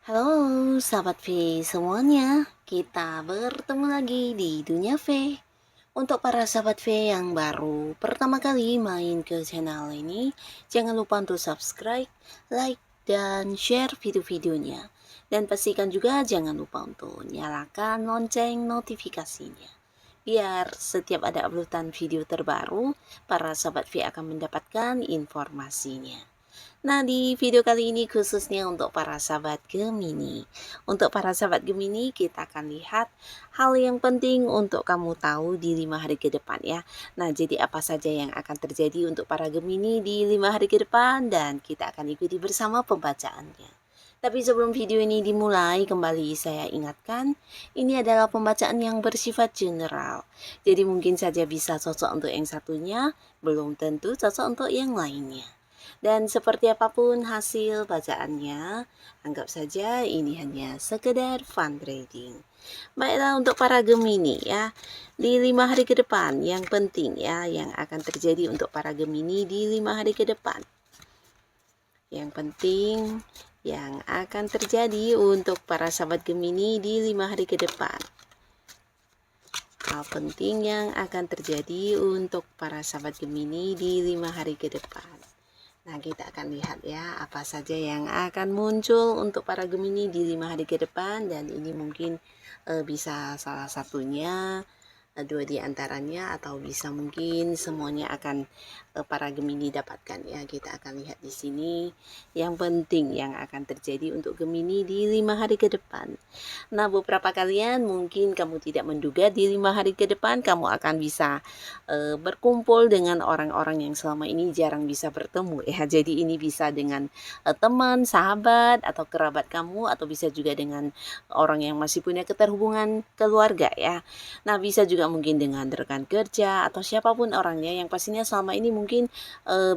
Halo sahabat V semuanya, kita bertemu lagi di Dunia V. Untuk para sahabat V yang baru pertama kali main ke channel ini, jangan lupa untuk subscribe, like, dan share video-videonya. Dan pastikan juga jangan lupa untuk nyalakan lonceng notifikasinya. Biar setiap ada uploadan video terbaru, para sahabat V akan mendapatkan informasinya. Nah, di video kali ini khususnya untuk para sahabat Gemini. Untuk para sahabat Gemini, kita akan lihat hal yang penting untuk kamu tahu di 5 hari ke depan ya. Nah, jadi apa saja yang akan terjadi untuk para Gemini di 5 hari ke depan dan kita akan ikuti bersama pembacaannya. Tapi sebelum video ini dimulai, kembali saya ingatkan, ini adalah pembacaan yang bersifat general. Jadi mungkin saja bisa cocok untuk yang satunya, belum tentu cocok untuk yang lainnya. Dan seperti apapun hasil bacaannya, anggap saja ini hanya sekedar fun trading. Baiklah untuk para Gemini ya, di 5 hari ke depan yang penting ya, yang akan terjadi untuk para Gemini di 5 hari ke depan. Yang penting yang akan terjadi untuk para sahabat Gemini di 5 hari ke depan. Hal penting yang akan terjadi untuk para sahabat Gemini di 5 hari ke depan. Nah, kita akan lihat ya apa saja yang akan muncul untuk para Gemini di 5 hari ke depan, dan ini mungkin bisa salah satunya, dua di antaranya, atau bisa mungkin semuanya akan para Gemini dapatkan ya. Kita akan lihat di sini yang penting yang akan terjadi untuk Gemini di 5 hari ke depan. Nah, beberapa kalian mungkin kamu tidak menduga di 5 hari ke depan kamu akan bisa berkumpul dengan orang-orang yang selama ini jarang bisa bertemu ya. Jadi ini bisa dengan teman, sahabat, atau kerabat kamu, atau bisa juga dengan orang yang masih punya keterhubungan keluarga ya. Nah, bisa juga mungkin dengan rekan kerja atau siapapun orangnya yang pastinya selama ini mungkin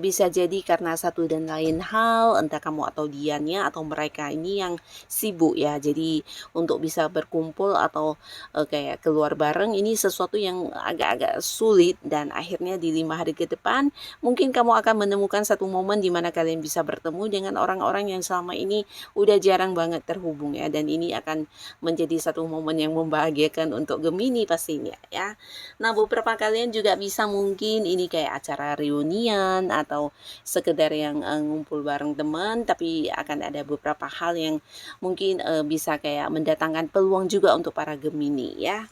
bisa jadi karena satu dan lain hal, entah kamu atau dianya atau mereka ini yang sibuk ya. Jadi untuk bisa berkumpul atau kayak keluar bareng ini sesuatu yang agak-agak sulit, dan akhirnya di 5 hari ke depan mungkin kamu akan menemukan satu momen di mana kalian bisa bertemu dengan orang-orang yang selama ini udah jarang banget terhubung ya, dan ini akan menjadi satu momen yang membahagiakan untuk Gemini pastinya ya. Nah, beberapa kalian juga bisa mungkin ini kayak acara reunian atau sekedar yang ngumpul bareng teman, tapi akan ada beberapa hal yang mungkin bisa kayak mendatangkan peluang juga untuk para Gemini ya.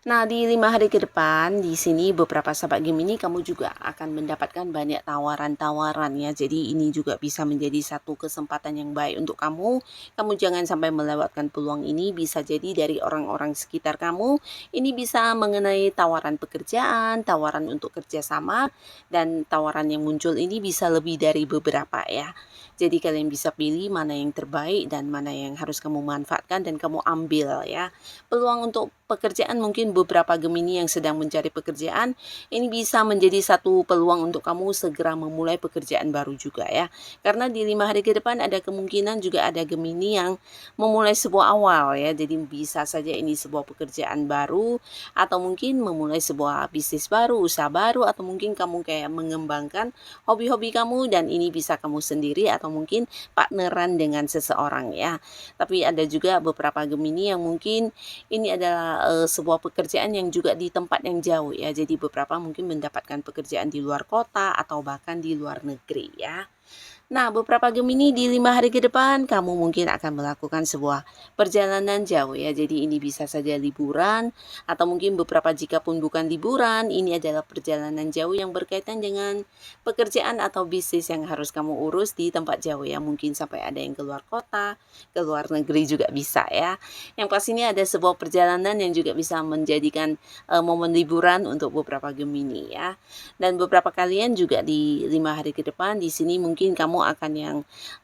Nah, di 5 hari ke depan, di sini beberapa sahabat Gemini kamu juga akan mendapatkan banyak tawaran-tawaran ya. Jadi ini juga bisa menjadi satu kesempatan yang baik untuk kamu. Kamu jangan sampai melewatkan peluang ini, bisa jadi dari orang-orang sekitar kamu. Ini bisa mengenai tawaran pekerjaan, tawaran untuk kerjasama, dan tawaran yang muncul ini bisa lebih dari beberapa ya. Jadi kalian bisa pilih mana yang terbaik dan mana yang harus kamu manfaatkan dan kamu ambil ya. Peluang untuk pekerjaan mungkin beberapa Gemini yang sedang mencari pekerjaan, ini bisa menjadi satu peluang untuk kamu segera memulai pekerjaan baru juga ya. Karena di 5 hari ke depan ada kemungkinan juga ada Gemini yang memulai sebuah awal ya. Jadi bisa saja ini sebuah pekerjaan baru, atau mungkin memulai sebuah bisnis baru, usaha baru, atau mungkin kamu kayak mengembangkan hobi-hobi kamu, dan ini bisa kamu sendiri atau mungkin partneran dengan seseorang ya. Tapi ada juga beberapa Gemini yang mungkin ini adalah sebuah pekerjaan yang juga di tempat yang jauh ya. Jadi beberapa mungkin mendapatkan pekerjaan di luar kota atau bahkan di luar negeri ya. Nah, beberapa Gemini di 5 hari ke depan kamu mungkin akan melakukan sebuah perjalanan jauh ya. Jadi ini bisa saja liburan, atau mungkin beberapa jika pun bukan liburan, ini adalah perjalanan jauh yang berkaitan dengan pekerjaan atau bisnis yang harus kamu urus di tempat jauh ya. Mungkin sampai ada yang keluar kota, ke luar negeri juga bisa ya. Yang pastinya ada sebuah perjalanan yang juga bisa menjadikan momen liburan untuk beberapa Gemini ya. Dan beberapa kalian juga di 5 hari ke depan di sini mungkin kamu akan yang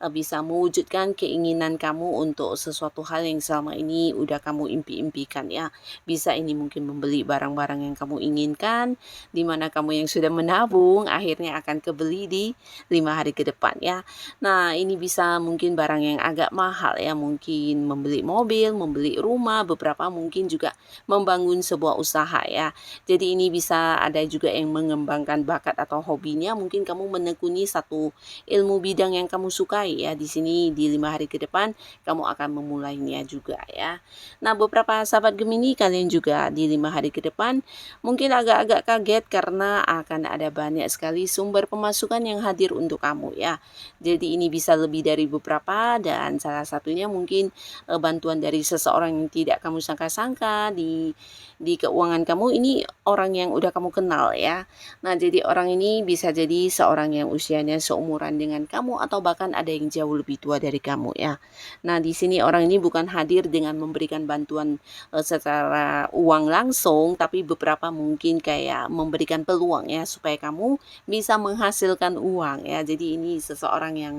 bisa mewujudkan keinginan kamu untuk sesuatu hal yang selama ini udah kamu impi-impikan ya. Bisa ini mungkin membeli barang-barang yang kamu inginkan, di mana kamu yang sudah menabung akhirnya akan kebeli di 5 hari ke depan ya. Nah, ini bisa mungkin barang yang agak mahal ya, mungkin membeli mobil, membeli rumah, beberapa mungkin juga membangun sebuah usaha ya. Jadi ini bisa ada juga yang mengembangkan bakat atau hobinya, mungkin kamu menekuni satu ilmu bidang yang kamu sukai ya. Di sini di 5 hari ke depan kamu akan memulainya juga ya. Nah, beberapa sahabat Gemini, kalian juga di 5 hari ke depan mungkin agak-agak kaget karena akan ada banyak sekali sumber pemasukan yang hadir untuk kamu ya. Jadi ini bisa lebih dari beberapa, dan salah satunya mungkin bantuan dari seseorang yang tidak kamu sangka-sangka di keuangan kamu. Ini orang yang udah kamu kenal ya. Nah, jadi orang ini bisa jadi seorang yang usianya seumuran dengan kamu atau bahkan ada yang jauh lebih tua dari kamu ya. Nah, di sini orang ini bukan hadir dengan memberikan bantuan secara uang langsung, tapi beberapa mungkin kayak memberikan peluang ya supaya kamu bisa menghasilkan uang ya. Jadi ini seseorang yang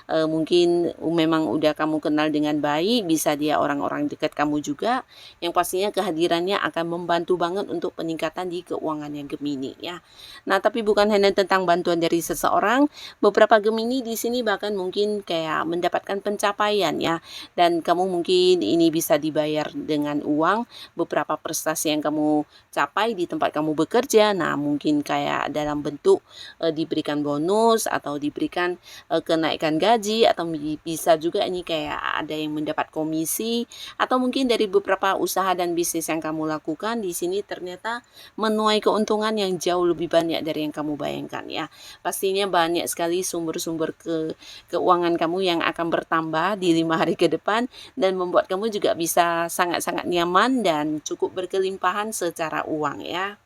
mungkin memang udah kamu kenal dengan baik, bisa dia orang-orang dekat kamu juga, yang pastinya kehadirannya akan membantu banget untuk peningkatan di keuangan yang Gemini ya. Nah, tapi bukan hanya tentang bantuan dari seseorang, beberapa Gemini di sini bahkan mungkin kayak mendapatkan pencapaian ya, dan kamu mungkin ini bisa dibayar dengan uang beberapa prestasi yang kamu capai di tempat kamu bekerja. Nah, mungkin kayak dalam bentuk diberikan bonus atau diberikan kenaikan gaji, atau bisa juga ini kayak ada yang mendapat komisi, atau mungkin dari beberapa usaha dan bisnis yang kamu lakukan di sini ternyata menuai keuntungan yang jauh lebih banyak dari yang kamu bayangkan ya. Pastinya banyak sekali sumber-sumber keuangan kamu yang akan bertambah di 5 hari ke depan, dan membuat kamu juga bisa sangat-sangat nyaman dan cukup berkelimpahan secara uang ya.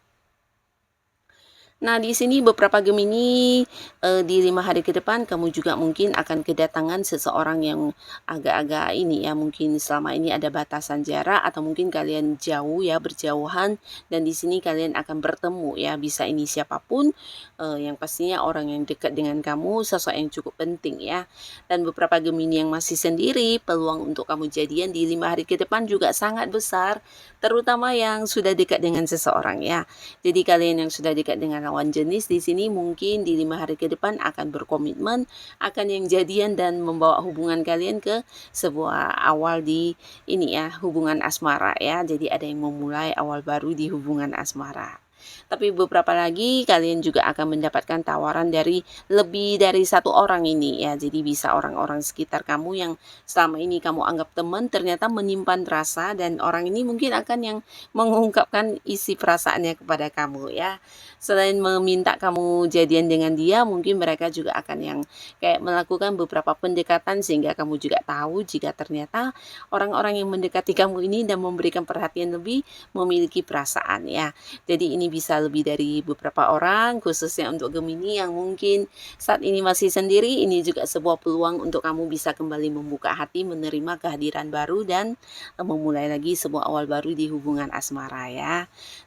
Nah, di sini beberapa Gemini di 5 hari ke depan kamu juga mungkin akan kedatangan seseorang yang agak-agak ini ya, mungkin selama ini ada batasan jarak atau mungkin kalian jauh ya, berjauhan, dan di sini kalian akan bertemu ya. Bisa ini siapapun, yang pastinya orang yang dekat dengan kamu, sosok yang cukup penting ya. Dan beberapa Gemini yang masih sendiri, peluang untuk kamu jadian di 5 hari ke depan juga sangat besar, terutama yang sudah dekat dengan seseorang ya. Jadi kalian yang sudah dekat dengan lawan jenis di sini mungkin di 5 hari ke depan akan berkomitmen, akan yang jadian dan membawa hubungan kalian ke sebuah awal di ini ya, hubungan asmara ya. Jadi ada yang memulai awal baru di hubungan asmara. Tapi beberapa lagi kalian juga akan mendapatkan tawaran dari lebih dari satu orang ini ya. Jadi bisa orang-orang sekitar kamu yang selama ini kamu anggap teman ternyata menyimpan rasa, dan orang ini mungkin akan yang mengungkapkan isi perasaannya kepada kamu ya. Selain meminta kamu jadian dengan dia, mungkin mereka juga akan yang kayak melakukan beberapa pendekatan sehingga kamu juga tahu jika ternyata orang-orang yang mendekati kamu ini dan memberikan perhatian lebih memiliki perasaan ya. Jadi ini bisa lebih dari beberapa orang, khususnya untuk Gemini yang mungkin saat ini masih sendiri. Ini juga sebuah peluang untuk kamu bisa kembali membuka hati, menerima kehadiran baru, dan memulai lagi sebuah awal baru di hubungan asmara ya.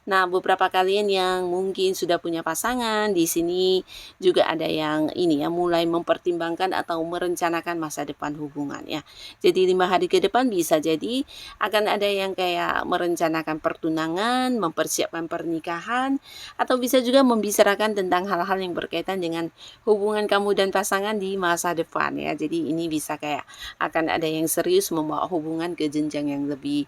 Nah, beberapa kalian yang mungkin sudah punya pasangan, di sini juga ada yang ini ya, mulai mempertimbangkan atau merencanakan masa depan hubungan ya. Jadi 5 hari ke depan bisa jadi akan ada yang kayak merencanakan pertunangan, mempersiapkan pernikahan, atau bisa juga membicarakan tentang hal-hal yang berkaitan dengan hubungan kamu dan pasangan di masa depan ya. Jadi ini bisa kayak akan ada yang serius membawa hubungan ke jenjang yang lebih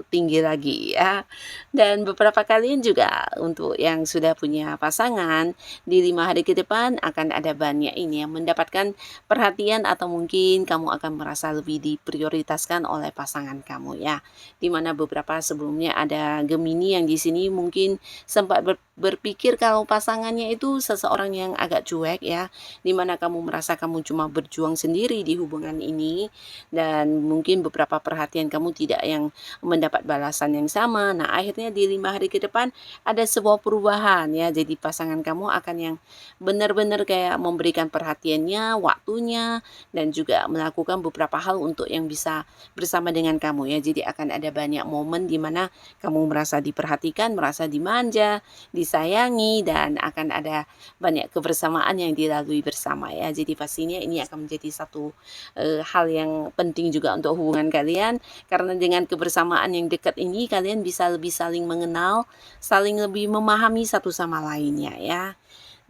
tinggi lagi ya. Dan beberapa kalian juga untuk yang sudah punya pasangan di 5 hari ke depan akan ada banyak ini yang mendapatkan perhatian, atau mungkin kamu akan merasa lebih diprioritaskan oleh pasangan kamu ya. Dimana beberapa sebelumnya ada Gemini yang di sini mungkin sempat berpikir kalau pasangannya itu seseorang yang agak cuek ya, dimana kamu merasa kamu cuma berjuang sendiri di hubungan ini, dan mungkin beberapa perhatian kamu tidak yang mendapat balasan yang sama. Nah, akhirnya di 5 hari ke depan ada sebuah perubahan ya. Jadi pasangan kamu akan yang benar-benar kayak memberikan perhatiannya, waktunya, dan juga melakukan beberapa hal untuk yang bisa bersama dengan kamu ya. Jadi akan ada banyak momen di mana kamu merasa diperhatikan, merasa dimanja, disayangi, dan akan ada banyak kebersamaan yang dilalui bersama ya. Jadi pastinya ini akan menjadi satu hal yang penting juga untuk hubungan kalian, karena dengan kebersamaan yang dekat ini kalian bisa lebih saling mengenal, saling lebih memahami satu sama lainnya ya.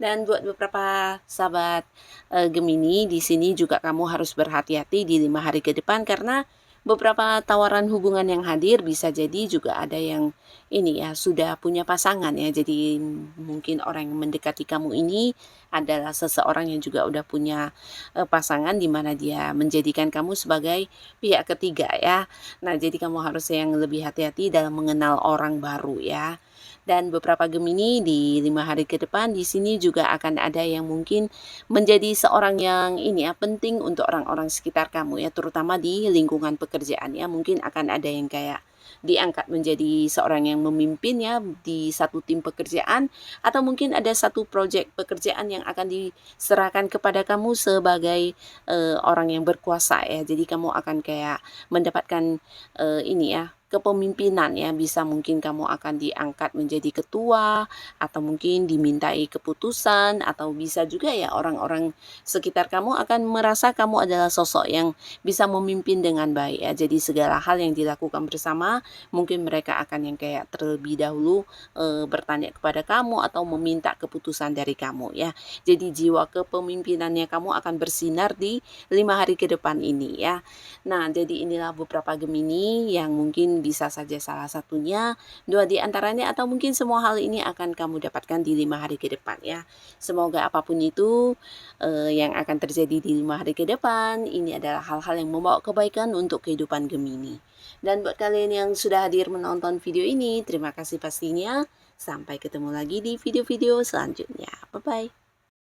Dan buat beberapa sahabat Gemini, di sini juga kamu harus berhati-hati di 5 hari ke depan, karena beberapa tawaran hubungan yang hadir bisa jadi juga ada yang ini ya, sudah punya pasangan ya. Jadi mungkin orang yang mendekati kamu ini adalah seseorang yang juga udah punya pasangan di mana dia menjadikan kamu sebagai pihak ketiga ya. Nah, jadi kamu harus yang lebih hati-hati dalam mengenal orang baru ya. Dan beberapa Gemini di 5 hari ke depan di sini juga akan ada yang mungkin menjadi seorang yang ini ya penting untuk orang-orang sekitar kamu ya, terutama di lingkungan pekerjaan ya. Mungkin akan ada yang kayak diangkat menjadi seorang yang memimpin ya di satu tim pekerjaan, atau mungkin ada satu proyek pekerjaan yang akan diserahkan kepada kamu sebagai orang yang berkuasa ya. Jadi kamu akan kayak mendapatkan ini ya kepemimpinan ya, bisa mungkin kamu akan diangkat menjadi ketua, atau mungkin dimintai keputusan, atau bisa juga ya orang-orang sekitar kamu akan merasa kamu adalah sosok yang bisa memimpin dengan baik ya. Jadi segala hal yang dilakukan bersama, mungkin mereka akan yang kayak terlebih dahulu bertanya kepada kamu atau meminta keputusan dari kamu ya. Jadi jiwa kepemimpinannya kamu akan bersinar di 5 hari ke depan ini ya. Nah, jadi inilah beberapa Gemini yang mungkin bisa saja salah satunya, 2 di antaranya, atau mungkin semua hal ini akan kamu dapatkan di 5 hari ke depan ya. Semoga apapun itu yang akan terjadi di 5 hari ke depan, ini adalah hal-hal yang membawa kebaikan untuk kehidupan Gemini. Dan buat kalian yang sudah hadir menonton video ini, terima kasih pastinya. Sampai ketemu lagi di video-video selanjutnya. Bye-bye.